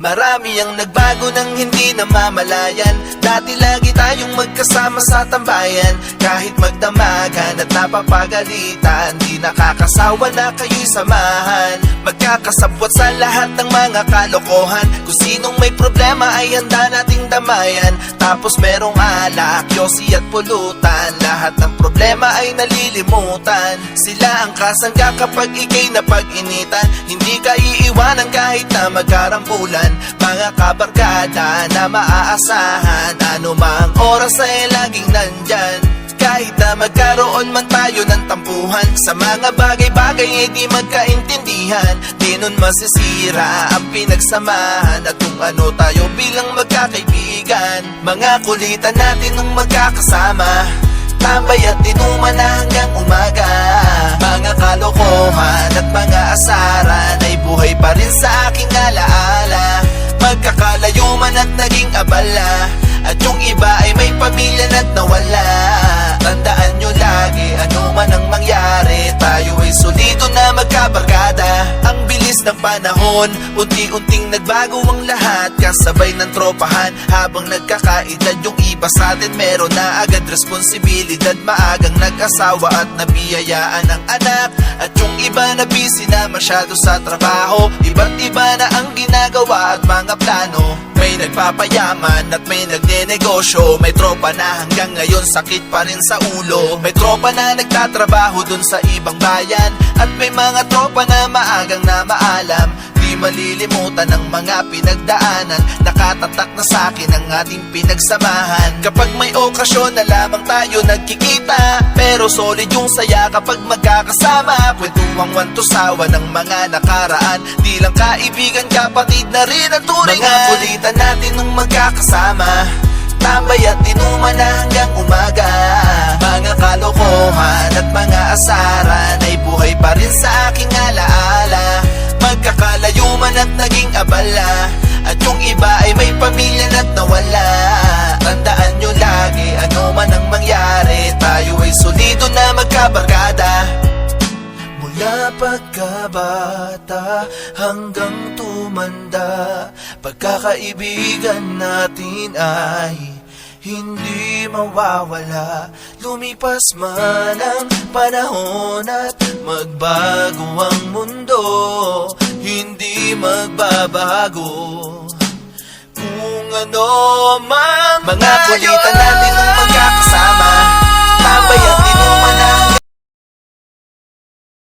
Marami ang nagbago nang hindi namamalayan. Dati lagi tayong magkasama sa tambayan. Kahit magdamagan at napapagalitan, di nakakasawa na kayo'y samahan. Magkakasabwat sa lahat ng mga kalokohan. Kung sinong may problema ay handa nating damayan. Tapos merong alak, yosi at pulutan. Lahat ng problema ay nalilimutan. Sila ang kasangga kapag ikay napag-initan. Hindi ka iiwanan kahit na magkarambulan. Mga kabarkada na maaasahan, ano mang oras ay laging nandyan. Kahit na magkaroon man tayo ng tampuhan, sa mga bagay-bagay ay di magkaintindihan. Di nun masisira ang pinagsamahan at kung ano tayo bilang magkakaibigan. Mga kulitan natin nung magkakasama, tambay at inuman na hanggang umaga. Mga kalokohan at mga asaran ay buhay pa rin sa aking alaala. Magkakalayo man at naging abala, at yung iba ay may pamilya na't nawala. Tandaan nyo lagi, ano man ang mangyari, tayo ay solido na magkabarkada. Ang bilis ng panahon, unti-unting nagbago ang lahat. Kasabay ng tropahan, habang nagkakaedad yung iba sa atin meron na agad responsibilidad. Maagang nag-asawa at nabiyayaan ng anak. At yung iba na busy na masyado sa trabaho. Iba't iba na ang ginagawa at mga plano. May nagpapayaman at may nagnenegosyo. May tropa na hanggang ngayon sakit pa rin sa ulo. May tropa na nagtatrabaho dun sa ibang bayan. At may mga tropa na maagang na maalam. Di malilimutan ang mga pinagdaanan. Nakatatak na sa'kin ang ating pinagsamahan. Kapag may okasyon na lamang tayo nagkikita, pero solid yung saya kapag magkakasama. Kwentuhang wantusawa ng mga nakaraan. Di lang kaibigan, kapatid na rin ang turingan. Mga kulitan natin nung magkakasama, tambay at inuman na hanggang umaga. Mga kalokohan at mga asaran ay buhay pa rin sa aking alaala. Magkakalayo man at naging abala, at yung iba ay may pamilya na't nawala. Tandaan nyo lagi, ano man ang mangyari, tayo ay solido na magkabarkada. Mula pagkabata hanggang tumanda, pagkakaibigan natin ay hindi mawawala. Lumipas man ang panahon at magbago ang mundo, hindi magbabago kung ano man. Mga kulitan natin nung magkakasama, tambay at